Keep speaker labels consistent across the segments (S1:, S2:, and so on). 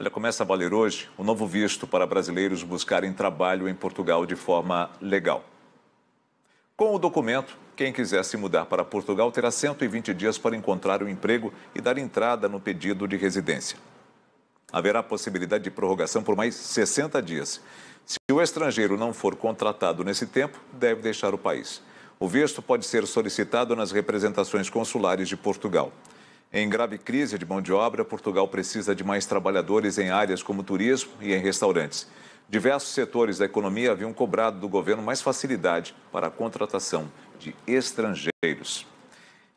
S1: Olha, começa a valer hoje o novo visto para brasileiros buscarem trabalho em Portugal de forma legal. Com o documento, quem quiser se mudar para Portugal terá 120 dias para encontrar um emprego e dar entrada no pedido de residência. Haverá possibilidade de prorrogação por mais 60 dias. Se o estrangeiro não for contratado nesse tempo, deve deixar o país. O visto pode ser solicitado nas representações consulares de Portugal. Em grave crise de mão de obra, Portugal precisa de mais trabalhadores em áreas como turismo e em restaurantes. Diversos setores da economia haviam cobrado do governo mais facilidade para a contratação de estrangeiros.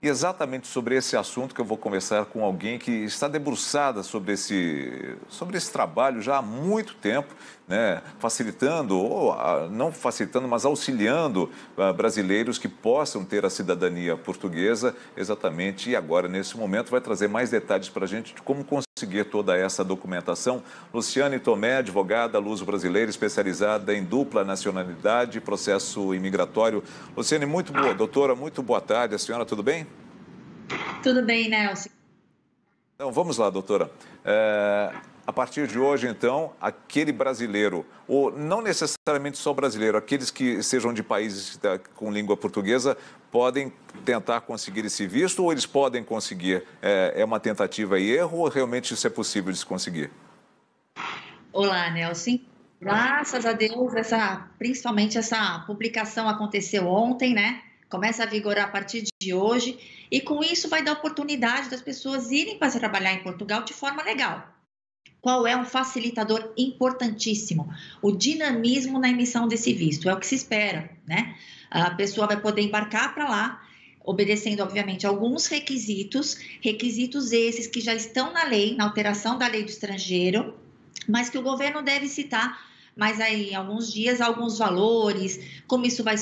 S1: E exatamente sobre esse assunto que eu vou conversar com alguém que está debruçada sobre esse trabalho já há muito tempo, né? Facilitando, ou não facilitando, mas auxiliando brasileiros que possam ter a cidadania portuguesa, exatamente. E agora, nesse momento, vai trazer mais detalhes para a gente de como conseguir toda essa documentação. Luciane Tomé, advogada luso-brasileira, especializada em dupla nacionalidade e processo imigratório. Luciane, muito boa, doutora, muito boa tarde. A senhora, tudo bem?
S2: Tudo bem, Nelson.
S1: Então, vamos lá, doutora. A partir de hoje, então, aquele brasileiro, ou não necessariamente só brasileiro, aqueles que sejam de países com língua portuguesa, podem tentar conseguir esse visto ou eles podem conseguir? É uma tentativa e erro ou realmente isso é possível de se conseguir?
S2: Olá, Nelson. Graças a Deus, principalmente essa publicação aconteceu ontem, né? Começa a vigorar a partir de hoje e com isso vai dar oportunidade das pessoas irem para trabalhar em Portugal de forma legal. Qual é um facilitador importantíssimo? O dinamismo na emissão desse visto, é o que se espera, né? A pessoa vai poder embarcar para lá, obedecendo, obviamente, alguns requisitos esses que já estão na lei, na alteração da lei do estrangeiro, mas que o governo deve citar mais aí em alguns dias, alguns valores, como isso vai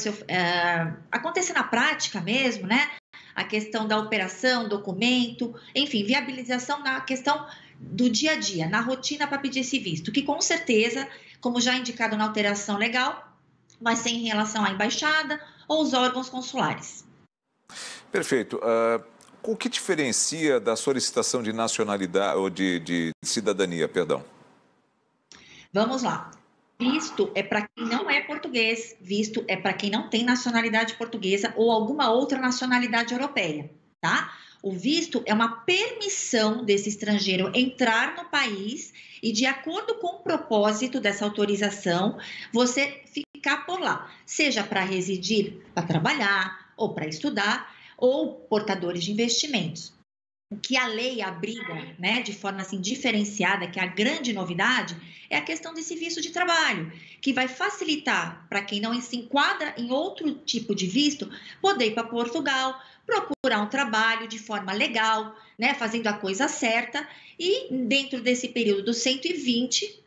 S2: acontecer na prática mesmo, né? A questão da operação, documento, enfim, viabilização na questão do dia a dia, na rotina para pedir esse visto, que com certeza, como já indicado na alteração legal, vai ser em relação à embaixada ou os órgãos consulares.
S1: Perfeito. O que diferencia da solicitação de nacionalidade ou de cidadania, perdão?
S2: Vamos lá. Visto é para quem não é português, visto é para quem não tem nacionalidade portuguesa ou alguma outra nacionalidade europeia, tá? O visto é uma permissão desse estrangeiro entrar no país e, de acordo com o propósito dessa autorização, você ficar por lá, seja para residir, para trabalhar, ou para estudar, ou portadores de investimentos. O que a lei abriga, né, de forma assim diferenciada, que é a grande novidade, é a questão desse visto de trabalho, que vai facilitar para quem não se enquadra em outro tipo de visto, poder ir para Portugal, procurar um trabalho de forma legal, né, fazendo a coisa certa e dentro desse período dos 120,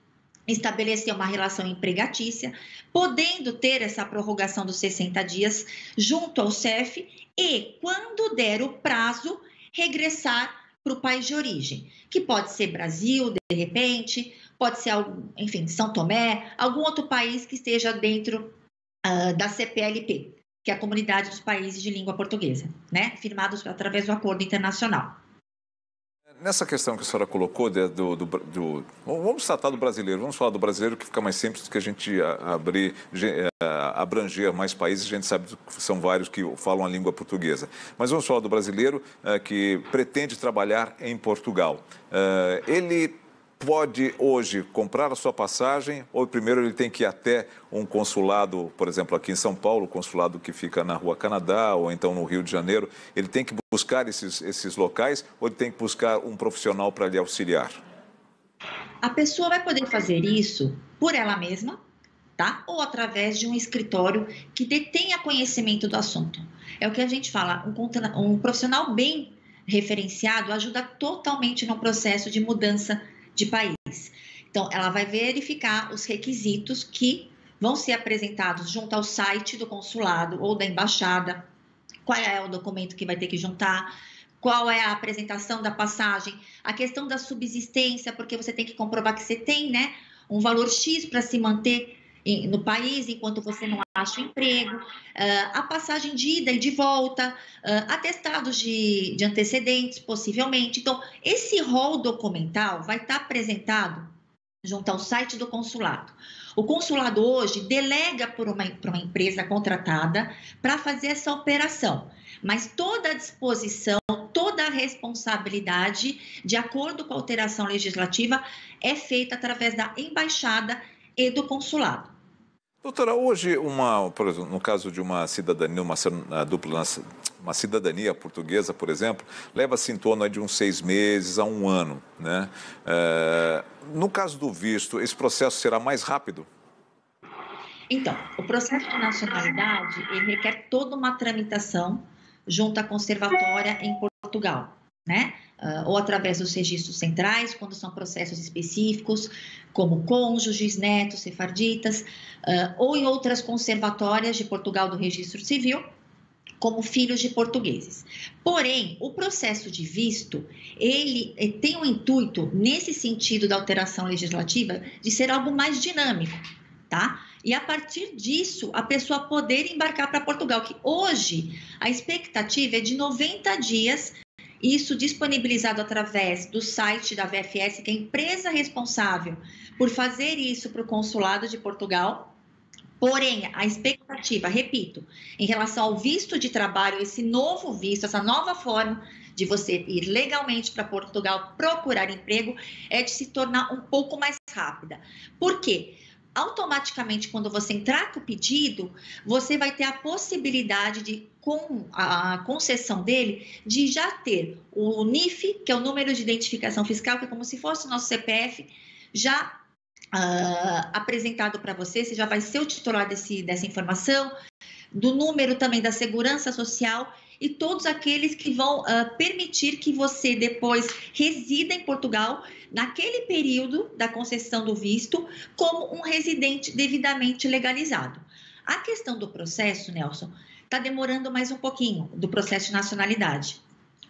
S2: estabelecer uma relação empregatícia, podendo ter essa prorrogação dos 60 dias junto ao CEF e, quando der o prazo, regressar para o país de origem, que pode ser Brasil, de repente, pode ser, enfim, São Tomé, algum outro país que esteja dentro da CPLP, que é a Comunidade dos Países de Língua Portuguesa, né? Firmados através do acordo internacional.
S1: Nessa questão que a senhora colocou, vamos tratar do brasileiro, vamos falar do brasileiro que fica mais simples do que a gente abranger mais países, a gente sabe que são vários que falam a língua portuguesa. Mas vamos falar do brasileiro que pretende trabalhar em Portugal. Ele pode hoje comprar a sua passagem ou primeiro ele tem que ir até um consulado, por exemplo, aqui em São Paulo, consulado que fica na Rua Canadá ou então no Rio de Janeiro, ele tem que buscar esses locais ou ele tem que buscar um profissional para lhe auxiliar?
S2: A pessoa vai poder fazer isso por ela mesma, tá? Ou através de um escritório que detenha conhecimento do assunto. É o que a gente fala, um profissional bem referenciado ajuda totalmente no processo de mudança de país. Então, ela vai verificar os requisitos que vão ser apresentados junto ao site do consulado ou da embaixada, qual é o documento que vai ter que juntar, qual é a apresentação da passagem, a questão da subsistência, porque você tem que comprovar que você tem, né, um valor X para se manter no país enquanto você não acha um emprego, a passagem de ida e de volta, atestados de antecedentes, possivelmente. Então, esse rol documental vai estar apresentado junto ao site do consulado. O consulado hoje delega para uma empresa contratada para fazer essa operação, mas toda a disposição, toda a responsabilidade, de acordo com a alteração legislativa, é feita através da embaixada e do consulado.
S1: Doutora, hoje, por exemplo, no caso de uma cidadania, uma cidadania portuguesa, por exemplo, leva-se em torno de uns 6 meses a 1 ano, né? No caso do visto, esse processo será mais rápido?
S2: Então, o processo de nacionalidade, ele requer toda uma tramitação junto à conservatória em Portugal, né? Ou através dos registros centrais, quando são processos específicos, como cônjuges, netos, sefarditas, ou em outras conservatórias de Portugal do Registro Civil, como filhos de portugueses. Porém, o processo de visto, ele tem um intuito, nesse sentido da alteração legislativa, de ser algo mais dinâmico, tá? E a partir disso, a pessoa poder embarcar para Portugal, que hoje a expectativa é de 90 dias, isso disponibilizado através do site da VFS, que é a empresa responsável por fazer isso para o consulado de Portugal. Porém, a expectativa, repito, em relação ao visto de trabalho, esse novo visto, essa nova forma de você ir legalmente para Portugal procurar emprego, é de se tornar um pouco mais rápida. Por quê? Automaticamente, quando você entrar com o pedido, você vai ter a possibilidade de, com a concessão dele, de já ter o NIF, que é o número de identificação fiscal, que é como se fosse o nosso CPF, já apresentado para você. Você já vai ser o titular dessa informação, do número também da segurança social e todos aqueles que vão permitir que você depois resida em Portugal naquele período da concessão do visto como um residente devidamente legalizado. A questão do processo, Nelson, está demorando mais um pouquinho, do processo de nacionalidade.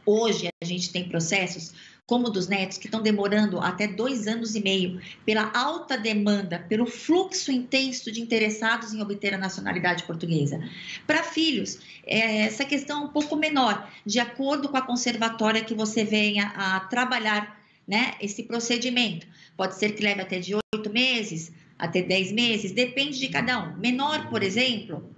S2: Hoje a gente tem processos como o dos netos, que estão demorando até 2 anos e meio, pela alta demanda, pelo fluxo intenso de interessados em obter a nacionalidade portuguesa. Para filhos, essa questão é um pouco menor, de acordo com a conservatória que você venha a trabalhar, né, esse procedimento. Pode ser que leve até de 8 meses, até 10 meses, depende de cada um. Menor, por exemplo,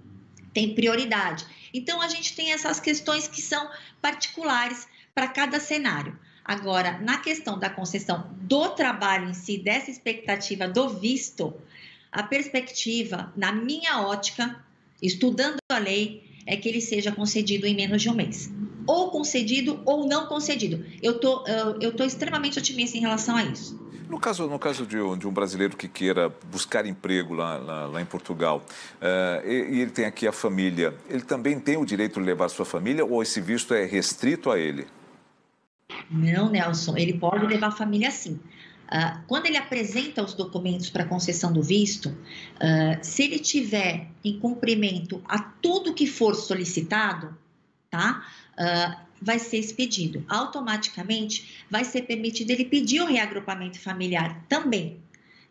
S2: tem prioridade. Então, a gente tem essas questões que são particulares para cada cenário. Agora, na questão da concessão do trabalho em si, dessa expectativa do visto, a perspectiva, na minha ótica, estudando a lei, é que ele seja concedido em menos de 1 mês. Ou concedido ou não concedido. Eu tô extremamente otimista em relação a isso.
S1: No caso de um brasileiro que queira buscar emprego lá em Portugal, e ele tem aqui a família, ele também tem o direito de levar sua família ou esse visto é restrito a ele?
S2: Não, Nelson, ele pode levar a família sim. Quando ele apresenta os documentos para concessão do visto, se ele tiver em cumprimento a tudo que for solicitado, tá? Vai ser expedido. Automaticamente vai ser permitido ele pedir o reagrupamento familiar também,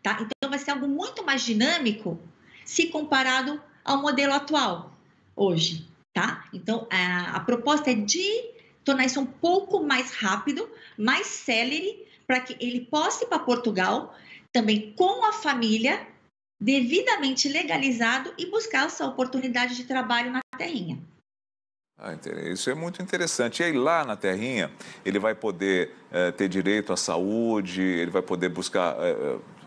S2: tá? Então vai ser algo muito mais dinâmico se comparado ao modelo atual hoje, tá? Então a proposta é de tornar isso um pouco mais rápido, mais célere, para que ele possa ir para Portugal, também com a família, devidamente legalizado e buscar a sua oportunidade de trabalho na terrinha.
S1: Isso é muito interessante. E aí lá na terrinha, ele vai poder ter direito à saúde, ele vai poder buscar,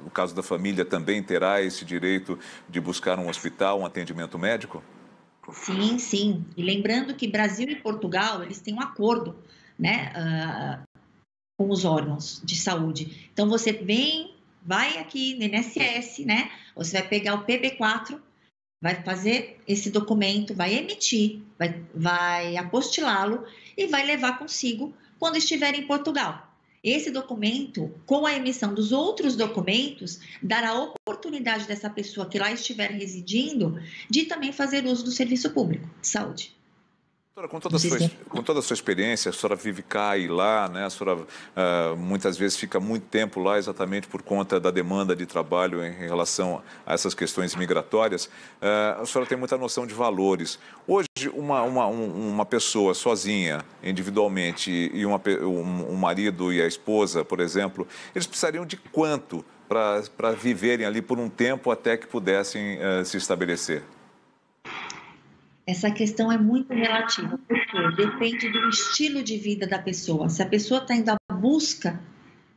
S1: no caso da família, também terá esse direito de buscar um hospital, um atendimento médico?
S2: Sim, sim. E lembrando que Brasil e Portugal, eles têm um acordo, né, com os órgãos de saúde. Então, você vai aqui no INSS, né, você vai pegar o PB4, vai fazer esse documento, vai emitir, vai apostilá-lo e vai levar consigo quando estiver em Portugal. Esse documento, com a emissão dos outros documentos, dará a oportunidade dessa pessoa que lá estiver residindo de também fazer uso do serviço público de saúde.
S1: Doutora, com
S2: no sistema.
S1: com toda a sua experiência, a senhora vive cá e lá, né? A senhora muitas vezes fica muito tempo lá exatamente por conta da demanda de trabalho em relação a essas questões migratórias. A senhora tem muita noção de valores. Hoje, uma pessoa sozinha, individualmente, e um marido e a esposa, por exemplo, eles precisariam de quanto para viverem ali por um tempo até que pudessem se estabelecer?
S2: Essa questão é muito relativa, porque depende do estilo de vida da pessoa. Se a pessoa está indo à busca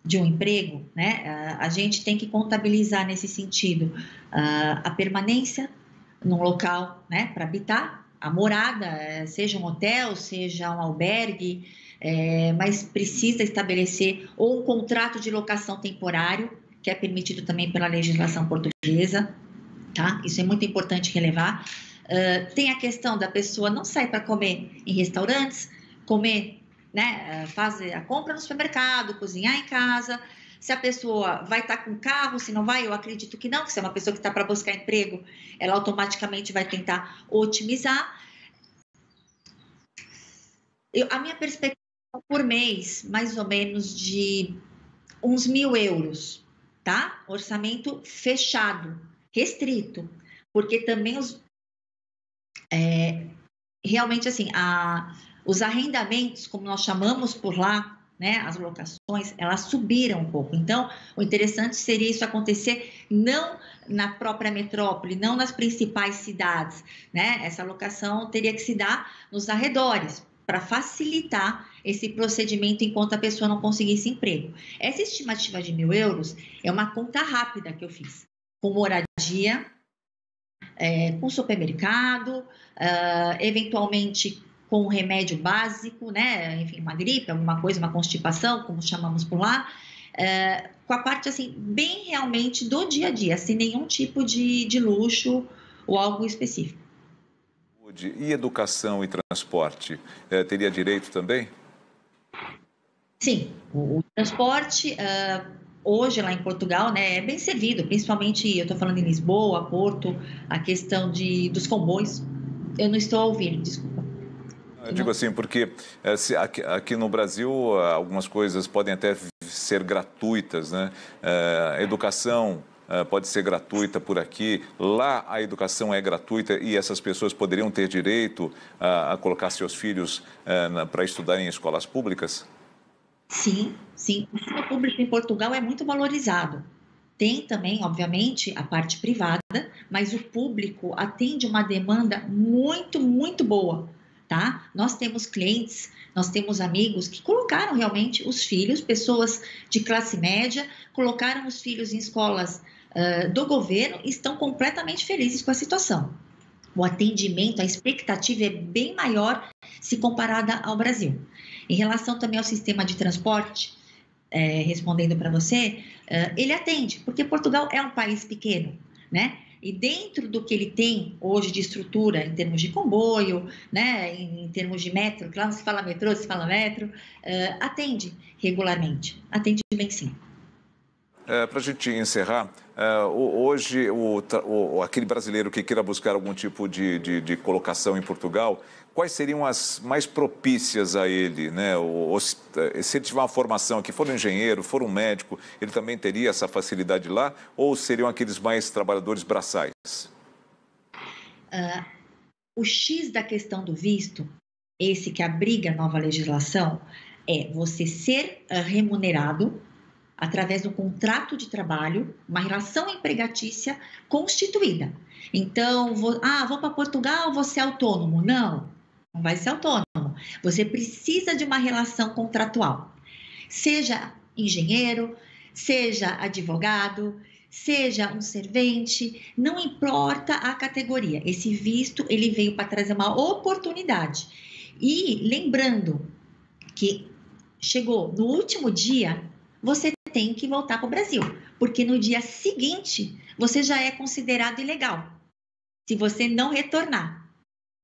S2: de um emprego, né, a gente tem que contabilizar nesse sentido a permanência num local, né, para habitar, a morada, seja um hotel, seja um albergue, mas precisa estabelecer ou um contrato de locação temporário, que é permitido também pela legislação portuguesa, tá? Isso é muito importante relevar. Tem a questão da pessoa não sair para comer em restaurantes, comer, né, fazer a compra no supermercado, cozinhar em casa. Se a pessoa vai estar com carro, se não vai, eu acredito que não, que se é uma pessoa que está para buscar emprego, ela automaticamente vai tentar otimizar. A minha perspectiva por mês, mais ou menos de uns 1.000 euros, tá? Orçamento fechado, restrito, porque também realmente assim, os arrendamentos, como nós chamamos por lá, né, as locações, elas subiram um pouco. Então, o interessante seria isso acontecer não na própria metrópole, não nas principais cidades, né? Essa locação teria que se dar nos arredores, para facilitar esse procedimento enquanto a pessoa não conseguisse emprego. Essa estimativa de 1.000 euros é uma conta rápida que eu fiz, com moradia, com supermercado, eventualmente com remédio básico, né? Enfim, uma gripe, alguma coisa, uma constipação, como chamamos por lá, com a parte assim, bem realmente do dia a dia, sem nenhum tipo de luxo ou algo específico.
S1: E educação e transporte, teria direito também?
S2: Sim, o transporte, hoje lá em Portugal, né, é bem servido, principalmente, eu estou falando em Lisboa, Porto, a questão dos comboios. Eu não estou ouvindo, desculpa.
S1: Eu digo assim, porque aqui no Brasil algumas coisas podem até ser gratuitas, né? Educação pode ser gratuita por aqui. Lá a educação é gratuita e essas pessoas poderiam ter direito a colocar seus filhos para estudar em escolas públicas?
S2: Sim, sim. O ensino público em Portugal é muito valorizado. Tem também, obviamente, a parte privada, mas o público atende uma demanda muito, muito boa, tá? Nós temos clientes, nós temos amigos que colocaram realmente os filhos, pessoas de classe média, colocaram os filhos em escolas do governo e estão completamente felizes com a situação. O atendimento, a expectativa é bem maior se comparada ao Brasil. Em relação também ao sistema de transporte, respondendo para você, ele atende, porque Portugal é um país pequeno, né? E dentro do que ele tem hoje de estrutura, em termos de comboio, né, em termos de metro, que lá não se fala metrô, se fala metro, atende regularmente, atende bem sim.
S1: Para a gente encerrar, hoje aquele brasileiro que queira buscar algum tipo de colocação em Portugal, quais seriam as mais propícias a ele, né? Se ele tiver uma formação aqui, for um engenheiro, for um médico, ele também teria essa facilidade lá? Ou seriam aqueles mais trabalhadores braçais?
S2: O X da questão do visto, esse que abriga a nova legislação, é você ser remunerado através do contrato de trabalho, uma relação empregatícia constituída. Então, vou para Portugal, vou ser autônomo. Não, não vai ser autônomo. Você precisa de uma relação contratual. Seja engenheiro, seja advogado, seja um servente, não importa a categoria. Esse visto, ele veio para trazer uma oportunidade. E lembrando que chegou no último dia, você tem que voltar para o Brasil, porque no dia seguinte você já é considerado ilegal, se você não retornar.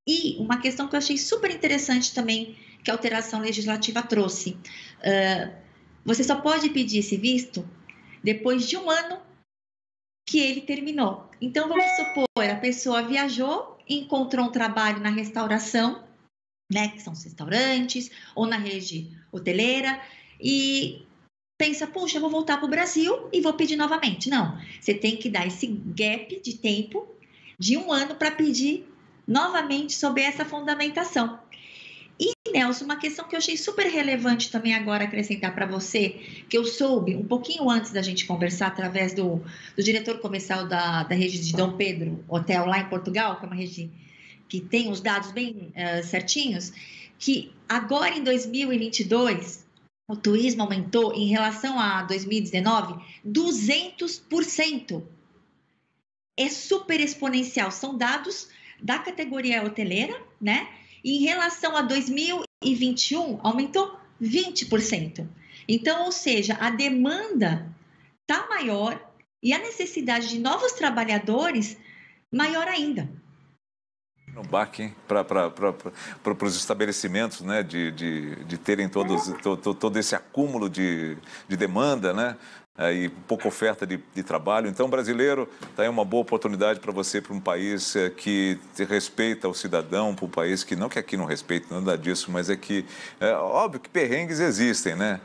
S2: E uma questão que eu achei super interessante também, que a alteração legislativa trouxe, você só pode pedir esse visto depois de 1 ano que ele terminou. Então, vamos supor, a pessoa viajou, encontrou um trabalho na restauração, né, que são os restaurantes, ou na rede hoteleira, e pensa, puxa, eu vou voltar para o Brasil e vou pedir novamente. Não, você tem que dar esse gap de tempo de 1 ano para pedir novamente sobre essa fundamentação. E, Nelson, uma questão que eu achei super relevante também agora acrescentar para você, que eu soube um pouquinho antes da gente conversar, através do diretor comercial da rede de Dom Pedro Hotel, lá em Portugal, que é uma rede que tem os dados bem certinhos, que agora em 2022, o turismo aumentou em relação a 2019, 200%. É super exponencial, são dados da categoria hoteleira, né? E em relação a 2021, aumentou 20%. Então, ou seja, a demanda está maior e a necessidade de novos trabalhadores maior ainda.
S1: No baque, hein? Para os estabelecimentos, né? De terem todo esse acúmulo de demanda, né? E pouca oferta de trabalho. Então, brasileiro, está aí uma boa oportunidade para você, para um país que respeita o cidadão, para um país que, não que aqui não respeite, nada disso, mas é que, óbvio que perrengues existem, né?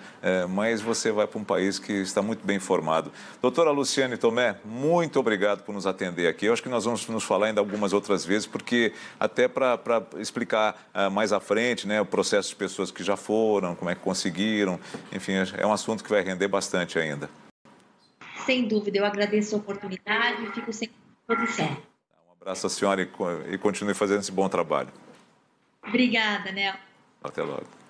S1: Mas você vai para um país que está muito bem informado. Doutora Luciane Tomé, muito obrigado por nos atender aqui. Eu acho que nós vamos nos falar ainda algumas outras vezes, porque até para explicar mais à frente, né, o processo de pessoas que já foram, como é que conseguiram, enfim, é um assunto que vai render bastante ainda.
S2: Sem dúvida, eu agradeço a oportunidade e fico sempre à disposição.
S1: Um abraço à senhora e continue fazendo esse bom trabalho.
S2: Obrigada, Nel.
S1: Até logo.